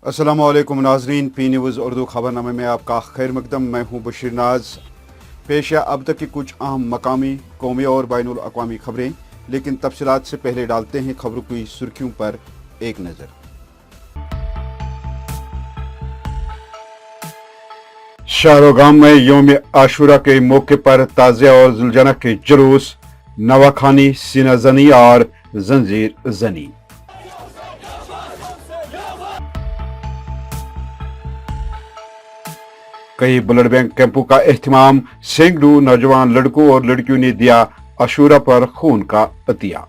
अस्सलामुअलैकुम नाजरीन, P news Urdu खबरनामे में आपका खैर मकदम। मैं हूँ बशीर नाज। पेश है अब तक की कुछ अहम मकामी, कौमी और बैनुल अक़वामी खबरें, लेकिन तफसीलात से पहले डालते हैं खबरों की सुर्खियों पर एक नज़र। शाहरुगाम में यौम आशूरा के मौके पर ताज़िया और जुलझना के जुलूस, नवाखानी, सीना जनी और जंजीर जनी। कई ब्लड बैंक कैंपों का एहतमाम, सैकड़ों नौजवान लड़कों और लड़कियों ने दिया आशूरा पर खून का अतिया।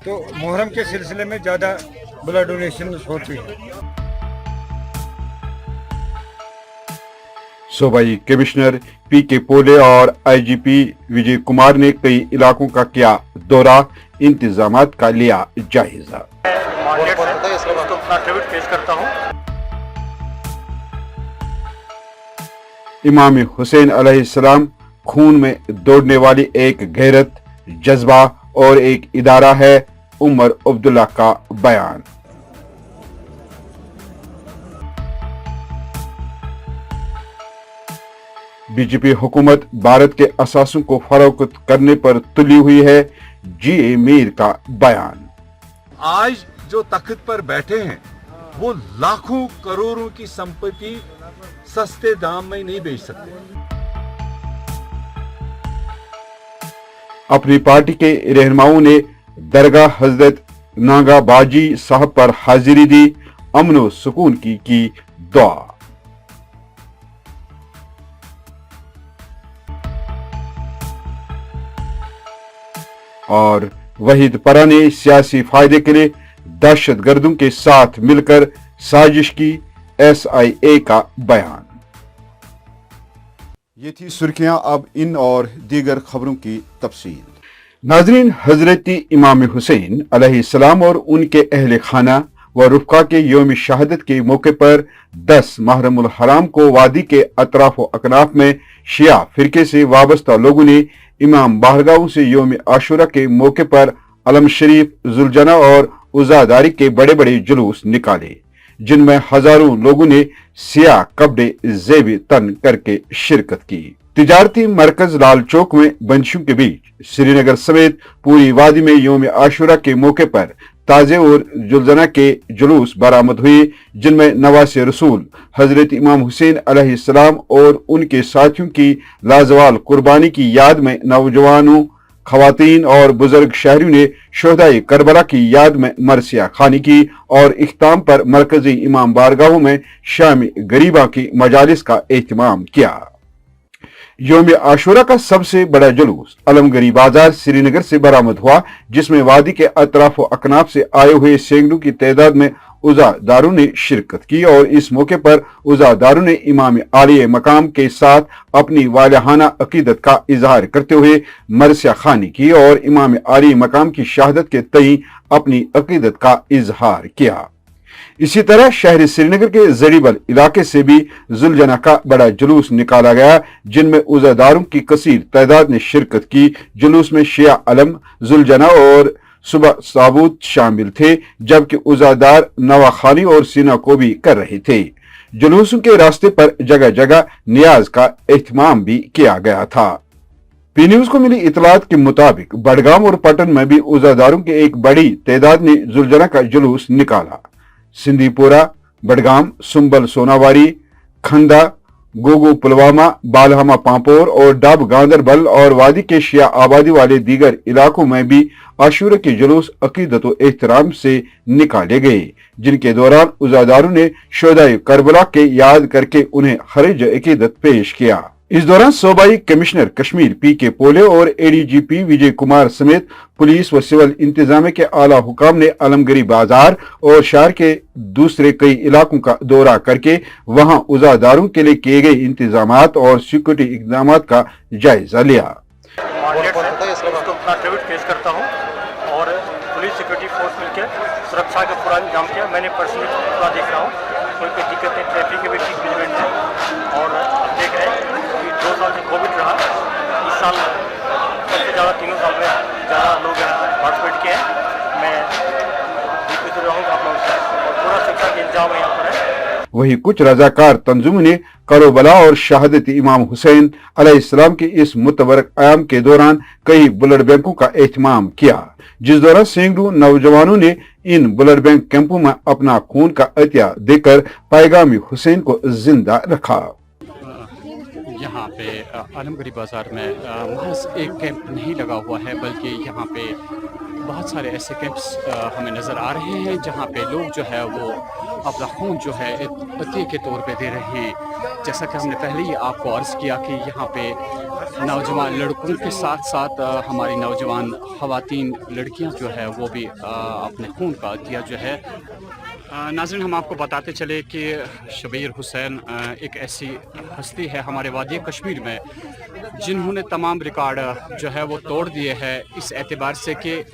तो मुहर्रम के सिलसिले में ज़्यादा ब्लड डोनेशन होती है। सूबाई कमिश्नर पी.के. पोले और आईजीपी विजय कुमार ने कई इलाकों का किया दौरा, इंतजामात का लिया जायजा। इमाम हुसैन अलैहिस्सलाम खून में दौड़ने वाली एक गैरत, जज्बा और एक इदारा है, उमर अब्दुल्ला का बयान। बीजेपी हुकूमत भारत के असासों को फरोख्त करने पर तुली हुई है, जी.ए. मीर का बयान। आज जो तख्त पर बैठे हैं वो लाखों करोड़ों की संपत्ति सस्ते दाम में नहीं बेच सकते। अपनी पार्टी के रहनुमाओं ने दरगाह हजरत नागा बाजी साहब पर हाजिरी दी, अमन व सुकून की दुआ। और वहीद परा ने सियासी फायदे के लिए दहशतगर्दों के साथ मिलकर साजिश की, SIA का बयान। ये थी सुर्खियां, अब इन और दीगर खबरों की तफसील। नाजरीन, हजरत इमाम हुसैन अलैहिस्सलाम और उनके अहले खाना व रुफ़क़ा के यौम शहादत के मौके पर 10 मुहर्रमुल हराम को वादी के अतराफ व अकनाफ में शिया फिरके से वाबस्ता लोगों ने इमाम बारगाहों से यौम आशूरा के मौके पर अलम शरीफ, जुलझना और उज़ादारी के बड़े बड़े जुलूस निकाले, जिनमें हजारों लोगों ने सियाह कपड़े ज़ेब तन करके शिरकत की। तिजारती मरकज लाल चौक में बंदिशों के बीच श्रीनगर समेत पूरी वादी में यौम आशूरा के मौके पर ताजे और जुलझना के जुलूस बरामद हुए, जिनमें नवासे रसूल हजरत इमाम हुसैन अलैहिस्सलाम और उनके साथियों की लाजवाल कुर्बानी की याद में नौजवानों, खवातीन और बुजुर्ग शहरियों ने शोहदाए करबला की याद में मरसिया खानी की और इख्ताम पर मरकजी इमाम बारगाहों में शामी गरीबा की मजालिस का एहतमाम किया। यौम आशूरा का सबसे बड़ा जुलूस अलमगरी बाजार श्रीनगर से बरामद हुआ, जिसमें वादी के अतराफ व अकनाफ से आए हुए सैकड़ों की तादाद में उज़ादारों ने शिरकत की और इस मौके पर उज़ादारों ने इमाम आलिया मकाम के साथ अपनी वालिहाना अकीदत का इजहार करते हुए मरसिया खानी की और इमाम आलिया मकाम की शहादत के तई अपनी अकीदत का इजहार किया। इसी तरह शहर श्रीनगर के जरीबल इलाके से भी जुलझना का बड़ा जुलूस निकाला गया, जिनमें उज़ादारों की कसीर तादाद ने शिरकत की। जुलूस में शिया अलम, जुलझना और सुबह साबूत शामिल थे, जबकि उज़ादार नवाखानी और सीना को भी कर रहे थे। जुलूसों के रास्ते पर जगह जगह नियाज का एहतमाम भी किया गया था। पी न्यूज को मिली इतलात के मुताबिक बडगाम और पटन में भी उज़ादारों की एक बड़ी तादाद ने जुलझना का जुलूस निकाला। सिंधीपुरा, बडगाम, सुंबल सोनावारी, खंदा, गोगो पुलवामा, बालहमा पांपोर और डाब गांदरबल और वादी के शिया आबादी वाले दीगर इलाकों में भी आशूरा के जुलूस अकीदत व एहतराम से निकाले गए, जिनके दौरान उज़ादारों ने शोहदाए करबला के याद करके उन्हें खरीज अकीदत पेश किया। इस दौरान सूबाई कमिश्नर कश्मीर पी.के. पोले और ADGP विजय कुमार समेत पुलिस व सिविल इंतजामिया के आला हुकाम ने अलमगरी बाजार और शहर के दूसरे कई इलाकों का दौरा करके वहां उज़ादारों के लिए किए गए इंतजामात और सिक्योरिटी इकदाम का जायजा लिया। पेश करता हूं और पुलिस सिक्योरिटी फोर्स मिलकर सुरक्षा का पूरा इंतजाम किया। मैंने पर्सनली पूरा देख रहा हूँ, कोई दिक्कत नहीं, ट्रैफिक के भी ठीक मैनेजमेंट है। और अब देख रहे हैं कि 2 साल से कोविड रहा, इस साल सबसे ज़्यादा 3 साल में ज़्यादा लोग पार्टिसिपेट किए हैं। मैं रहूँगा आप लोगों से और पूरा सुरक्षा का इंतजाम यहाँ पर है। वहीं कुछ रजाकार तंजुमों ने करोबला और शहादत इमाम हुसैन अलैहिस्सलाम के इस मुतबरक आयाम के दौरान कई ब्लड बैंकों का एहतमाम किया, जिस दौरान सैकड़ों नौजवानों ने इन ब्लड बैंक कैंपों में अपना खून का अतिया देकर पैगामी हुसैन को जिंदा रखा। यहाँ पे आलमगीर बाज़ार में महज एक कैंप नहीं लगा हुआ है, बल्कि यहाँ पे बहुत सारे ऐसे कैंप्स हमें नज़र आ रहे हैं जहाँ पे लोग जो है वो अपना खून जो है अतिये के तौर पे दे रहे हैं। जैसा कि हमने पहले ही आपको अर्ज़ किया कि यहाँ पे नौजवान लड़कों के साथ साथ हमारी नौजवान ख़वातीन लड़कियाँ जो है वो भी अपने खून का अतिया जो है। नाज़रीन, हम आपको बताते चले कि शबीर हुसैन एक ऐसी हस्ती है हमारे वादी कश्मीर में जिन्होंने तमाम रिकॉर्ड जो है वो तोड़ दिए हैं, इस एतबार से कि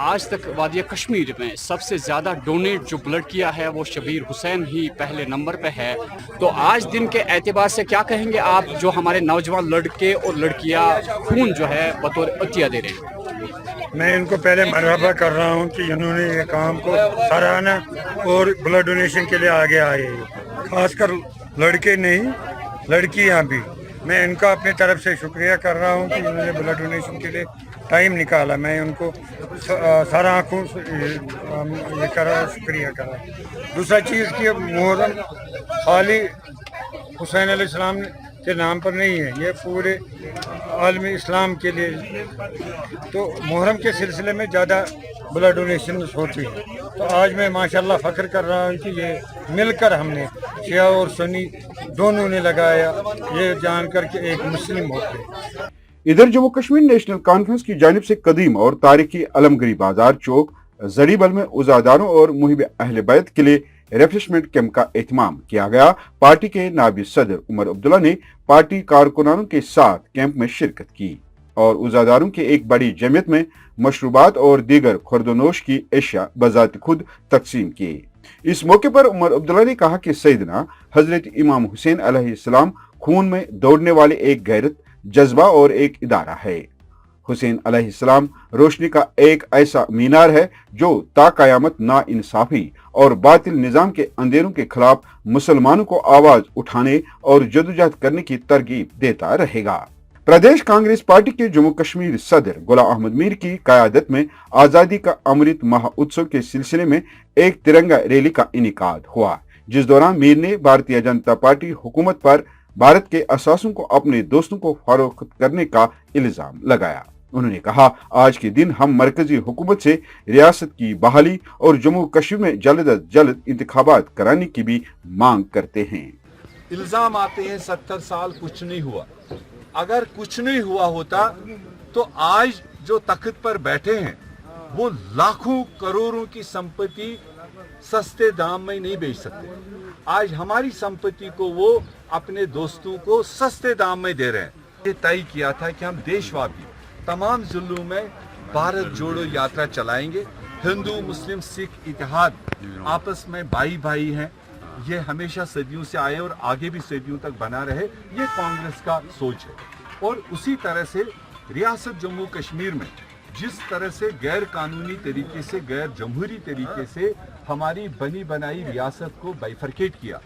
आज तक वादी कश्मीर में सबसे ज़्यादा डोनेट जो ब्लड किया है वो शबीर हुसैन ही पहले नंबर पे है। तो आज दिन के एतबार से क्या कहेंगे आप, जो हमारे नौजवान लड़के और लड़कियां खून जो है बतौर अतिया दे रहे हैं? मैं इनको पहले मरहबा कर रहा हूँ कि इन्होंने ये काम को सराहना और ब्लड डोनेशन के लिए आगे आए हैं, खासकर लड़के नहीं लड़कियाँ भी। मैं इनका अपनी तरफ से शुक्रिया कर रहा हूँ कि इन्होंने ब्लड डोनेशन के लिए टाइम निकाला। मैं उनको सारा आँखों ये करा शुक्रिया करा। दूसरा चीज़ कि मुहर्रम खाली हुसैन अलैहिस्सलाम के नाम पर नहीं है, ये पूरे आलमी इस्लाम के लिए। तो मुहर्रम के सिलसिले में ज़्यादा ब्लड डोनेशन होती है। तो आज मैं माशाल्लाह फ़ख्र कर रहा हूँ कि ये मिलकर हमने शिया और सुन्नी दोनों ने लगाया, ये जानकर के एक मुस्लिम होते। इधर जम्मू कश्मीर नेशनल कॉन्फ्रेंस की जानिब से कदीम और तारीखी अलमगीर बाजार चौक जरीबल में उज़ादारों और मुहिब अहले बैत के लिए रिफ्रेशमेंट कैंप का एहतमाम किया गया। पार्टी के नायब सदर उमर अब्दुल्ला ने पार्टी कारकुनानों के साथ कैंप में शिरकत की और उज़ादारों की एक बड़ी जमीयत में मशरूबात और दीगर खुर्दनोश की एशिया बजात खुद तकसीम की। इस मौके पर उमर अब्दुल्ला ने कहा कि सैयदना हजरत इमाम हुसैन अलैहिस्सलाम खून में दौड़ने वाले एक गैरत, जज्बा और एक इदारा है। हुसैन अलैहिस्सलाम रोशनी का एक ऐसा मीनार है जो ता कयामत ना इंसाफी और बातिल निजाम के अंधेरों के खिलाफ मुसलमानों को आवाज उठाने और जदोजहद करने की तरगीब देता रहेगा। प्रदेश कांग्रेस पार्टी के जम्मू कश्मीर सदर गुलाम अहमद मीर की क़यादत में आज़ादी का अमृत महोत्सव के सिलसिले में एक तिरंगा रैली का इनेकाद हुआ, जिस दौरान मीर ने भारतीय जनता पार्टी हुकूमत पर भारत के असासों को अपने दोस्तों को फरोख्त करने का इल्जाम लगाया। उन्होंने कहा, आज के दिन हम मरकजी हुकूमत से रियासत की बहाली और जम्मू कश्मीर में जल्द अज जल्द इंतखाबात कराने की भी मांग करते हैं। इल्जाम आते हैं 70 साल कुछ नहीं हुआ। अगर कुछ नहीं हुआ होता तो आज जो तख्त पर बैठे हैं वो लाखों करोड़ों की संपत्ति सस्ते दाम में नहीं बेच सकते। आज हमारी संपत्ति को वो अपने दोस्तों को सस्ते दाम में दे रहे हैं। ये तय किया था कि हम देशव्यापी तमाम जिलों में भारत जोड़ो यात्रा चलाएंगे। हिंदू मुस्लिम सिख इतिहाद आपस में भाई भाई हैं, ये हमेशा सदियों से आए और आगे भी सदियों तक बना रहे, ये कांग्रेस का सोच है। और उसी तरह से रियासत जम्मू कश्मीर में जिस तरह से गैर कानूनी तरीके से, गैर जमहूरी तरीके से हमारी बनी बनाई रियासत को बाइफरकेट किया,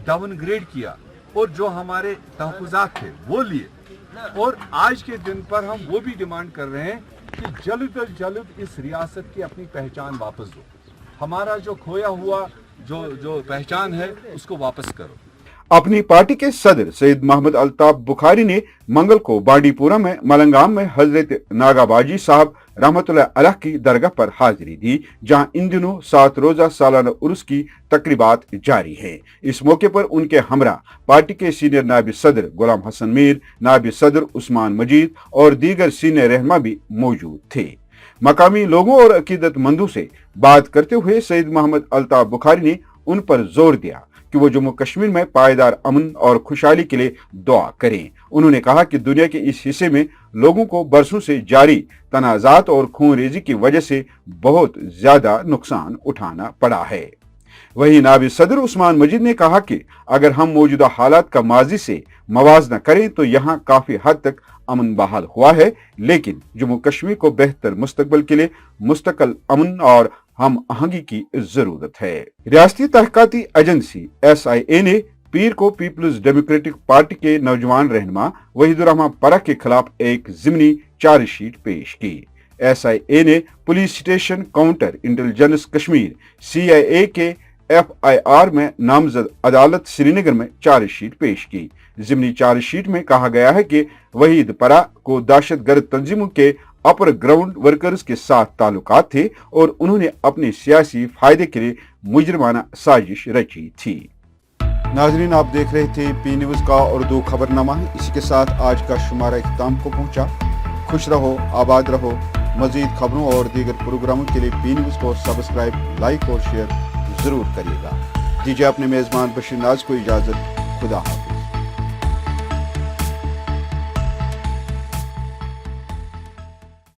डाउनग्रेड किया और जो हमारे तहफ़्फ़ुज़ात थे वो लिए, और आज के दिन पर हम वो भी डिमांड कर रहे हैं कि जल्द अज जल्द इस रियासत की अपनी पहचान वापस दो। हमारा जो खोया हुआ जो पहचान है उसको वापस करो। अपनी पार्टी के सदर सैयद मोहम्मद अल्ताफ बुखारी ने मंगल को बांडीपुरा में मलंगाम में हजरत नागाबाजी साहब रहमतुल्लाह अलैह की दरगाह पर हाजिरी दी, जहां इन दिनों 7 रोजा सालाना उर्स की तकरीबात जारी है। इस मौके पर उनके हमरा पार्टी के सीनियर नायब सदर गुलाम हसन मीर, नायब सदर उस्मान मजीद और दीगर सीनियर रहनुमा भी मौजूद थे। मकामी लोगों और अकीदतमंदों से बात करते हुए सैयद मोहम्मद अल्ताफ बुखारी ने उन पर जोर दिया कि वो जम्मू कश्मीर में पायदार अमन और खुशहाली के लिए दुआ करें। उन्होंने कहा कि दुनिया के इस हिस्से में लोगों को बरसों से जारी तनाज़ात और खूनरेजी की वजह से बहुत ज्यादा नुकसान उठाना पड़ा है। वहीं नायब सदर उस्मान मजीद ने कहा कि अगर हम मौजूदा हालात का माजी से मवाजना करें तो यहाँ काफी हद तक अमन बहाल हुआ है, लेकिन जम्मू कश्मीर को बेहतर मुस्तकबल के लिए मुस्तकिल अमन और हम आहंगी की जरूरत है। रियासती तहकीकाती एजेंसी SIA ने पीर को पीपल्स डेमोक्रेटिक पार्टी के नौजवान रहनुमा वहीदुर्रहमान परख के खिलाफ एक ज़िमनी चार्जशीट पेश की। SIA ने police station counter intelligence Kashmir CIA के FIR में नामजद अदालत श्रीनगर में चार्जशीट पेश की। ज़िमनी चार्जशीट में कहा गया है कि वहीद परा को दहशतगर्द तंजीमों के अपर ग्राउंड वर्कर्स के साथ ताल्लुकात थे और उन्होंने अपने सियासी फायदे के लिए मुजरिमाना साजिश रची थी। नाजरीन, आप देख रहे थे P न्यूज़ का उर्दू खबरनामा। इसी के साथ आज का शुमारा इख्तिताम को पहुंचा। खुश रहो, आबाद रहो। मजीद खबरों और दीगर प्रोग्रामों के लिए P न्यूज़ को सब्सक्राइब, लाइक और शेयर जरूर करिएगा। दीजिए अपने मेज़बान बशीर नाज को इजाज़त। खुदा हाफ़िज़।